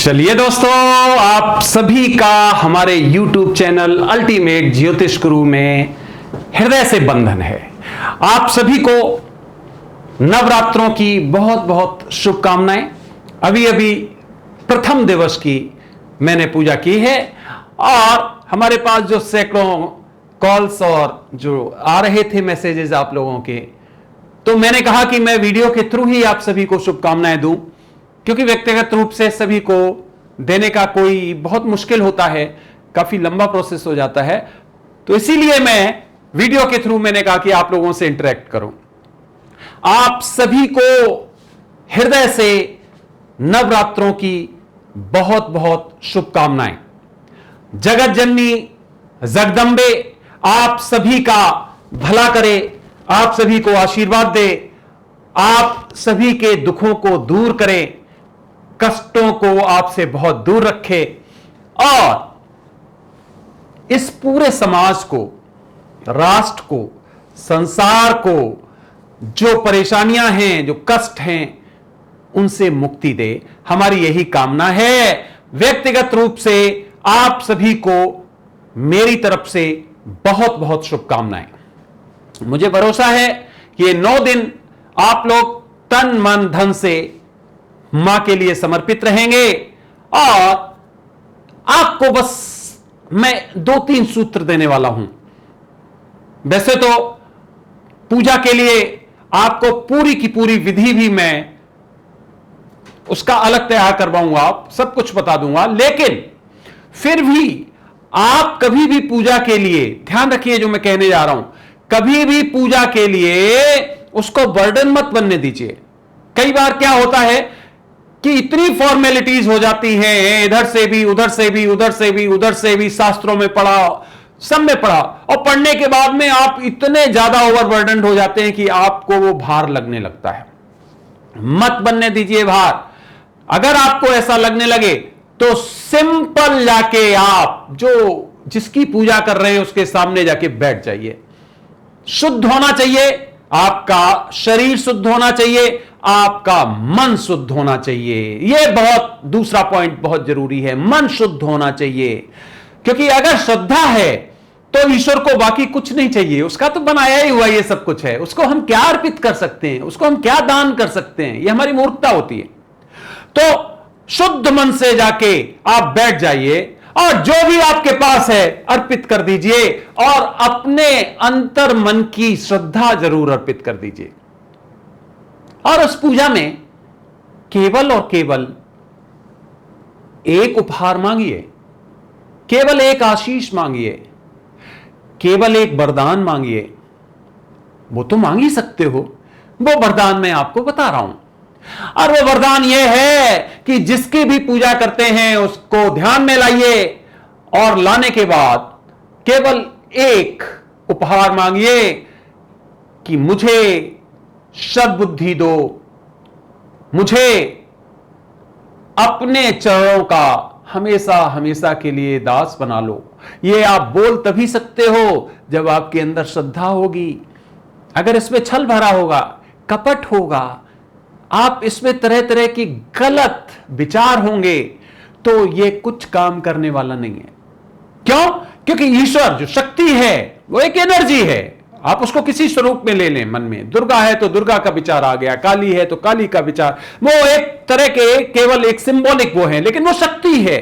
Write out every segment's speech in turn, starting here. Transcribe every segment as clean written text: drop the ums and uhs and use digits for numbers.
चलिए दोस्तों, आप सभी का हमारे YouTube चैनल अल्टीमेट ज्योतिष गुरु में हृदय से बंधन है। आप सभी को नवरात्रों की बहुत बहुत शुभकामनाएं। अभी अभी प्रथम दिवस की मैंने पूजा की है और हमारे पास जो सैकड़ों कॉल्स और जो आ रहे थे मैसेजेस आप लोगों के, तो मैंने कहा कि मैं वीडियो के थ्रू ही आप सभी को शुभकामनाएं दूं, क्योंकि व्यक्तिगत रूप से सभी को देने का कोई बहुत मुश्किल होता है, काफी लंबा प्रोसेस हो जाता है। तो इसीलिए मैं वीडियो के थ्रू मैंने कहा कि आप लोगों से इंटरेक्ट करूं। आप सभी को हृदय से नवरात्रों की बहुत बहुत शुभकामनाएं। जगत जननी जगदंबे आप सभी का भला करे, आप सभी को आशीर्वाद दे, आप सभी के दुखों को दूर करे, कष्टों को आपसे बहुत दूर रखे और इस पूरे समाज को, राष्ट्र को, संसार को जो परेशानियां हैं, जो कष्ट हैं, उनसे मुक्ति दे। हमारी यही कामना है। व्यक्तिगत रूप से आप सभी को मेरी तरफ से बहुत बहुत शुभकामनाएं। मुझे भरोसा है कि ये 9 दिन आप लोग तन मन धन से मां के लिए समर्पित रहेंगे और आपको बस मैं 2-3 सूत्र देने वाला हूं। वैसे तो पूजा के लिए आपको पूरी की पूरी विधि भी मैं उसका अलग तैयार करवाऊंगा, सब कुछ बता दूंगा, लेकिन फिर भी आप कभी भी पूजा के लिए ध्यान रखिए जो मैं कहने जा रहा हूं, कभी भी पूजा के लिए उसको बर्डन मत बनने दीजिए। कई बार क्या होता है कि इतनी फॉर्मेलिटीज हो जाती हैं, इधर से भी उधर से भी उधर से भी उधर से भी, शास्त्रों में पढ़ा, सब में पढ़ा, और पढ़ने के बाद में आप इतने ज्यादा ओवरबर्डन हो जाते हैं कि आपको वो भार लगने लगता है। मत बनने दीजिए भार। अगर आपको ऐसा लगने लगे तो सिंपल जाके आप जो जिसकी पूजा कर रहे हैं उसके सामने जाके बैठ जाइए। शुद्ध होना चाहिए, आपका शरीर शुद्ध होना चाहिए, आपका मन शुद्ध होना चाहिए। यह बहुत दूसरा पॉइंट बहुत जरूरी है, मन शुद्ध होना चाहिए। क्योंकि अगर श्रद्धा है तो ईश्वर को बाकी कुछ नहीं चाहिए, उसका तो बनाया ही हुआ ये सब कुछ है। उसको हम क्या अर्पित कर सकते हैं, उसको हम क्या दान कर सकते हैं, यह हमारी मूर्खता होती है। तो शुद्ध मन से जाके आप बैठ जाइए और जो भी आपके पास है अर्पित कर दीजिए और अपने अंतर मन की श्रद्धा जरूर अर्पित कर दीजिए। और उस पूजा में केवल और केवल एक उपहार मांगिए, केवल एक आशीष मांगिए, केवल एक वरदान मांगिए। वो तो मांग ही सकते हो, वो वरदान मैं आपको बता रहा हूं। और वो वरदान ये है कि जिसकी भी पूजा करते हैं उसको ध्यान में लाइए और लाने के बाद केवल एक उपहार मांगिए कि मुझे सद्बुद्धि दो, मुझे अपने चरणों का हमेशा हमेशा के लिए दास बना लो। ये आप बोल तभी सकते हो जब आपके अंदर श्रद्धा होगी। अगर इसमें छल भरा होगा, कपट होगा, आप इसमें तरह तरह की गलत विचार होंगे, तो ये कुछ काम करने वाला नहीं है। क्यों? क्योंकि ईश्वर जो शक्ति है वो एक एनर्जी है। आप उसको किसी स्वरूप में ले लें मन में। दुर्गा है तो दुर्गा का विचार आ गया, काली है तो काली का विचार, वो एक तरह के केवल एक सिंबॉलिक वो है, लेकिन वो शक्ति है,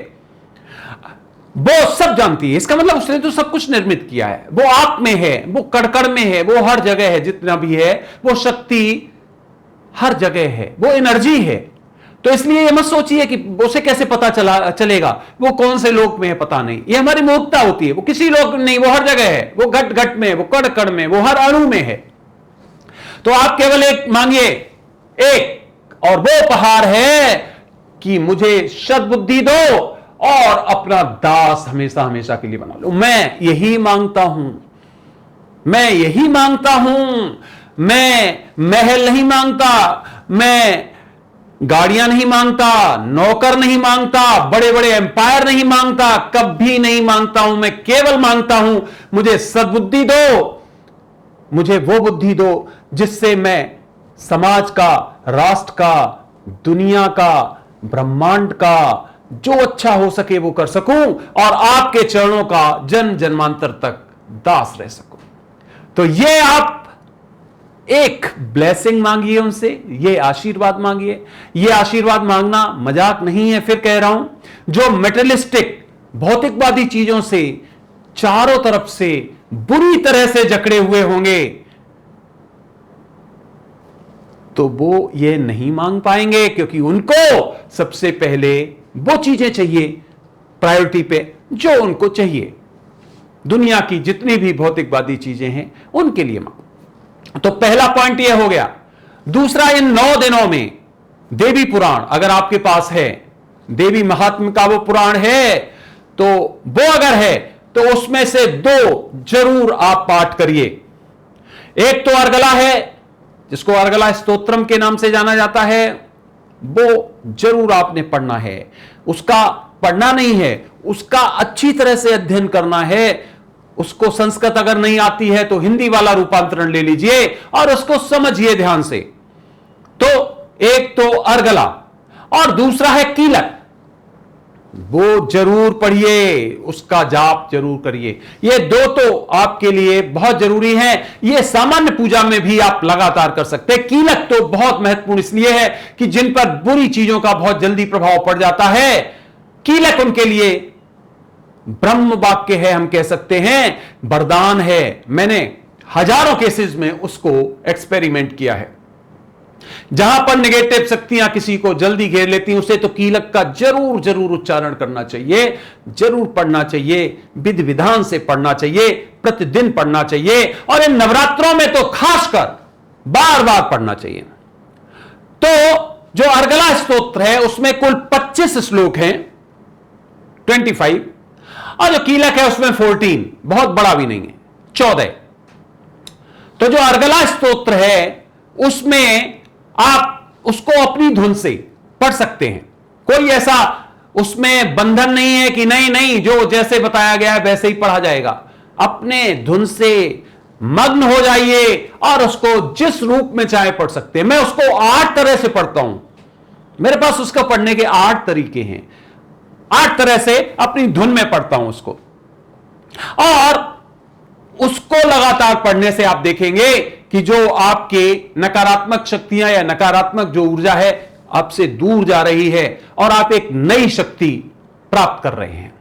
वो सब जानती है। इसका मतलब उसने तो सब कुछ निर्मित किया है। वो आप में है, वो कड़कड़ में है, वो हर जगह है, जितना भी है वो शक्ति हर जगह है, वो एनर्जी है। तो इसलिए ये मत सोचिए कि उसे कैसे पता चलेगा वो कौन से लोक में है, पता नहीं। ये हमारी मूर्खता होती है। वो किसी लोक नहीं, वो हर जगह है, वो घट घट में, वो कड़ कड़ में, वो हर अणु में है। तो आप केवल एक मांगिए, एक, और वो उपहार है कि मुझे सद्बुद्धि दो और अपना दास हमेशा हमेशा के लिए बना लो। मैं यही मांगता हूं, मैं यही मांगता हूं। मैं महल नहीं मांगता, मैं गाड़ियां नहीं मांगता, नौकर नहीं मांगता, बड़े बड़े एम्पायर नहीं मांगता, कभी नहीं मांगता हूं। मैं केवल मांगता हूं मुझे सद्बुद्धि दो, मुझे वो बुद्धि दो जिससे मैं समाज का, राष्ट्र का, दुनिया का, ब्रह्मांड का, जो अच्छा हो सके वो कर सकूं और आपके चरणों का जन्म जन्मांतर तक दास रह सकूं। तो ये आप एक ब्लेसिंग मांगिए उनसे, ये आशीर्वाद मांगिए। ये आशीर्वाद मांगना मजाक नहीं है, फिर कह रहा हूं, जो मेटेरियलिस्टिक भौतिकवादी चीजों से चारों तरफ से बुरी तरह से जकड़े हुए होंगे तो वो ये नहीं मांग पाएंगे, क्योंकि उनको सबसे पहले वो चीजें चाहिए प्रायोरिटी पे जो उनको चाहिए। दुनिया की जितनी भी भौतिकवादी चीजें हैं उनके लिए मांग। तो पहला पॉइंट यह हो गया। दूसरा, इन 9 दिनों में देवी पुराण अगर आपके पास है, देवी महात्म्य का वो पुराण है, तो वो अगर है तो उसमें से 2 जरूर आप पाठ करिए। एक तो अर्गला है, जिसको अर्गला स्तोत्रम के नाम से जाना जाता है, वो जरूर आपने पढ़ना है। उसका पढ़ना नहीं है, उसका अच्छी तरह से अध्ययन करना है। उसको संस्कृत अगर नहीं आती है तो हिंदी वाला रूपांतरण ले लीजिए और उसको समझिए ध्यान से। तो एक तो अर्गला और दूसरा है कीलक, वो जरूर पढ़िए, उसका जाप जरूर करिए। ये 2 तो आपके लिए बहुत जरूरी हैं। ये सामान्य पूजा में भी आप लगातार कर सकते हैं। कीलक तो बहुत महत्वपूर्ण इसलिए है कि जिन पर बुरी चीजों का बहुत जल्दी प्रभाव पड़ जाता है, कीलक उनके लिए ब्रह्म वाक्य है, हम कह सकते हैं वरदान है। मैंने हजारों केसेस में उसको एक्सपेरिमेंट किया है। जहां पर नेगेटिव शक्तियां किसी को जल्दी घेर लेती हैं, उसे तो कीलक का जरूर जरूर उच्चारण करना चाहिए, जरूर पढ़ना चाहिए, विधि विधान से पढ़ना चाहिए, प्रतिदिन पढ़ना चाहिए और इन नवरात्रों में तो खासकर बार बार पढ़ना चाहिए। तो जो अर्गला स्तोत्र है उसमें कुल 25 श्लोक हैं, 25, और जो कीलक है उसमें 14, बहुत बड़ा भी नहीं है, 14। तो जो अर्गला स्तोत्र है उसमें आप उसको अपनी धुन से पढ़ सकते हैं। कोई ऐसा उसमें बंधन नहीं है कि नहीं नहीं जो जैसे बताया गया है वैसे ही पढ़ा जाएगा। अपने धुन से मग्न हो जाइए और उसको जिस रूप में चाहे पढ़ सकते हैं। मैं उसको 8 तरह से पढ़ता हूं, मेरे पास उसको पढ़ने के 8 तरीके हैं। 8 तरह से अपनी धुन में पढ़ता हूं उसको, और उसको लगातार पढ़ने से आप देखेंगे कि जो आपके नकारात्मक शक्तियां या नकारात्मक जो ऊर्जा है आपसे दूर जा रही है और आप एक नई शक्ति प्राप्त कर रहे हैं।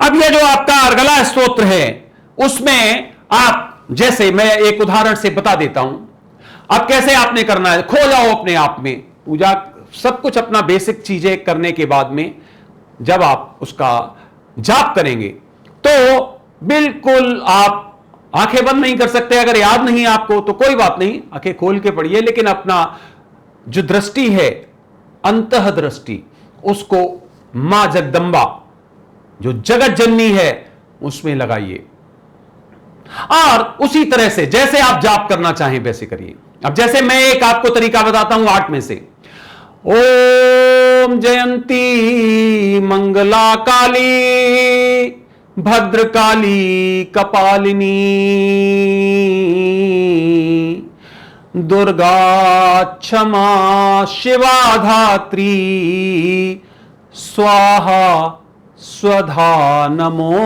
अब यह जो आपका अर्गला स्तोत्र है उसमें आप, जैसे मैं एक उदाहरण से बता देता हूं, अब कैसे आपने करना है। खो जाओ अपने आप में, पूजा सब कुछ अपना बेसिक चीजें करने के बाद में जब आप उसका जाप करेंगे तो बिल्कुल आप आंखें बंद नहीं कर सकते। अगर याद नहीं आपको तो कोई बात नहीं, आंखें खोल के पढ़िए, लेकिन अपना जो दृष्टि है अंतः दृष्टि उसको मां जगदंबा जो जगत जननी है उसमें लगाइए और उसी तरह से जैसे आप जाप करना चाहें वैसे करिए। अब जैसे मैं एक आपको तरीका बताता हूं 8 में से। ओम जयंती मंगला काली भद्रकाली कपालिनी दुर्गा क्षमा शिवा धात्री स्वाहा स्वधा नमोस्तुते।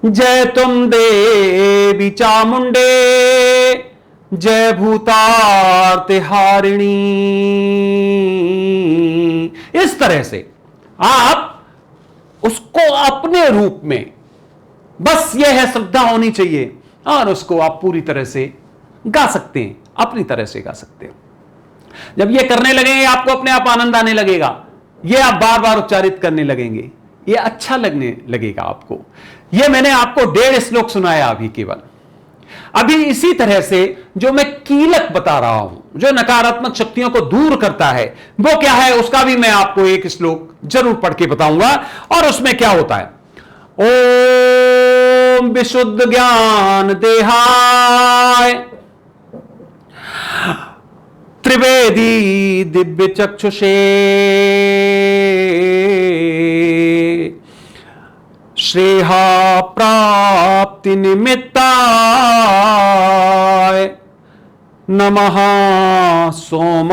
जय तुम देवी चामुंडे जय भूतार्ते हारिणी। इस तरह से आप उसको अपने रूप में, बस यह है श्रद्धा होनी चाहिए और उसको आप पूरी तरह से गा सकते हैं, अपनी तरह से गा सकते हैं। जब यह करने लगेंगे आपको अपने आप आनंद आने लगेगा, यह आप बार बार उच्चारित करने लगेंगे, यह अच्छा लगने लगेगा आपको। यह मैंने आपको 1.5 श्लोक सुनाया अभी केवल। अभी इसी तरह से जो मैं कीलक बता रहा हूं जो नकारात्मक शक्तियों को दूर करता है वो क्या है, उसका भी मैं आपको एक श्लोक जरूर पढ़ के बताऊंगा। और उसमें क्या होता है, ओम विशुद्ध ज्ञान देहाय त्रिवेदी दिव्य चक्षुषे श्रेहा प्राप्ति निमित्ताय नमः सोमार्धधारिणे।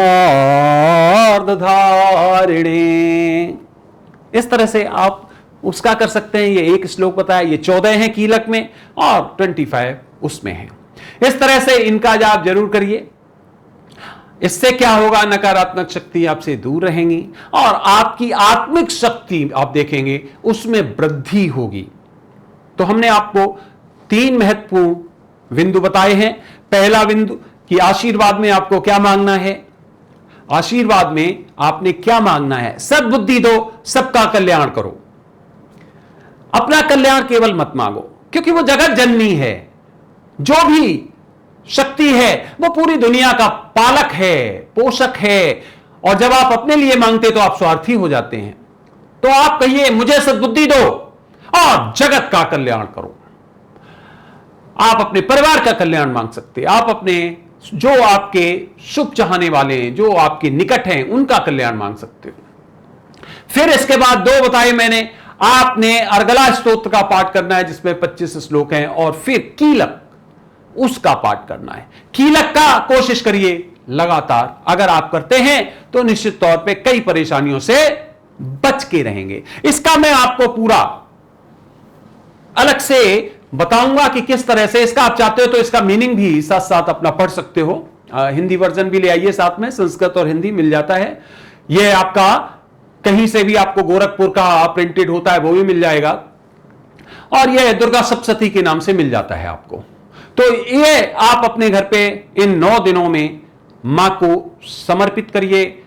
इस तरह से आप उसका कर सकते हैं। ये एक श्लोक बताया, ये 14 है कीलक में और 25 उसमें है। इस तरह से इनका जाप जरूर करिए। इससे क्या होगा, नकारात्मक शक्ति आपसे दूर रहेंगी और आपकी आत्मिक शक्ति आप देखेंगे उसमें वृद्धि होगी। तो हमने आपको 3 महत्वपूर्ण बिंदु बताए हैं। पहला बिंदु कि आशीर्वाद में आपको क्या मांगना है। आशीर्वाद में आपने क्या मांगना है, सद्बुद्धि दो, सबका कल्याण करो। अपना कल्याण केवल मत मांगो, क्योंकि वो जगत जननी है। जो भी शक्ति है वो पूरी दुनिया का पालक है, पोषक है। और जब आप अपने लिए मांगते तो आप स्वार्थी हो जाते हैं। तो आप कहिए मुझे सद्बुद्धि दो और जगत का कल्याण करो। आप अपने परिवार का कल्याण मांग सकते हैं, आप अपने जो आपके शुभ चाहने वाले हैं, जो आपके निकट हैं, उनका कल्याण मांग सकते हो। फिर इसके बाद 2 बताए मैंने, आपने अर्गला स्तोत्र का पाठ करना है जिसमें 25 श्लोक हैं, और फिर कीलक उसका पाठ करना है। कीलक का कोशिश करिए लगातार, अगर आप करते हैं तो निश्चित तौर पे कई परेशानियों से बच के रहेंगे। इसका मैं आपको पूरा अलग से बताऊंगा कि किस तरह से इसका आप चाहते हो तो इसका मीनिंग भी साथ साथ अपना पढ़ सकते हो। हिंदी वर्जन भी ले आइए साथ में, संस्कृत और हिंदी मिल जाता है। यह आपका कहीं से भी आपको गोरखपुर का प्रिंटेड होता है वो भी मिल जाएगा, और यह दुर्गा सप्तशती के नाम से मिल जाता है आपको। तो ये आप अपने घर पे इन 9 दिनों में मां को समर्पित करिए,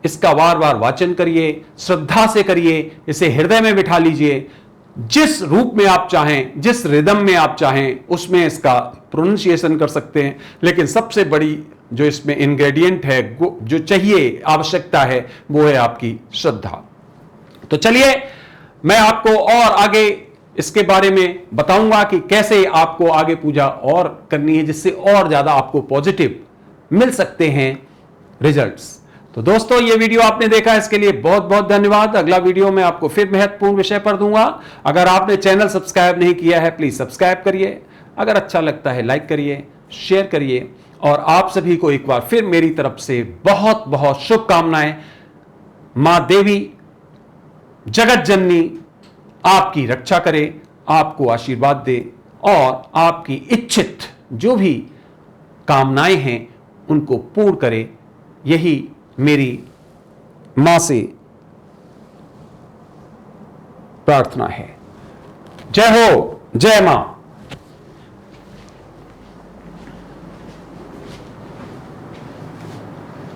इसका वार वार वाचन करिए, श्रद्धा से करिए, इसे हृदय में बिठा लीजिए। जिस रूप में आप चाहें, जिस रिदम में आप चाहें, उसमें इसका प्रोनाउंसिएशन कर सकते हैं। लेकिन सबसे बड़ी जो इसमें इंग्रेडिएंट है, जो चाहिए, आवश्यकता है, वो है आपकी श्रद्धा। तो चलिए मैं आपको और आगे इसके बारे में बताऊंगा कि कैसे आपको आगे पूजा और करनी है, जिससे और ज्यादा आपको पॉजिटिव मिल सकते हैं रिजल्ट्स। तो दोस्तों ये वीडियो आपने देखा, इसके लिए बहुत बहुत धन्यवाद। अगला वीडियो में आपको फिर महत्वपूर्ण विषय पर दूंगा। अगर आपने चैनल सब्सक्राइब नहीं किया है प्लीज सब्सक्राइब करिए। अगर अच्छा लगता है लाइक करिए, शेयर करिए, और आप सभी को एक बार फिर मेरी तरफ से बहुत बहुत शुभकामनाएं। मां देवी जगत जननी आपकी रक्षा करे, आपको आशीर्वाद दे और आपकी इच्छित जो भी कामनाएं हैं उनको पूर्ण करे। यही मेरी मां से प्रार्थना है। जय हो, जय मां।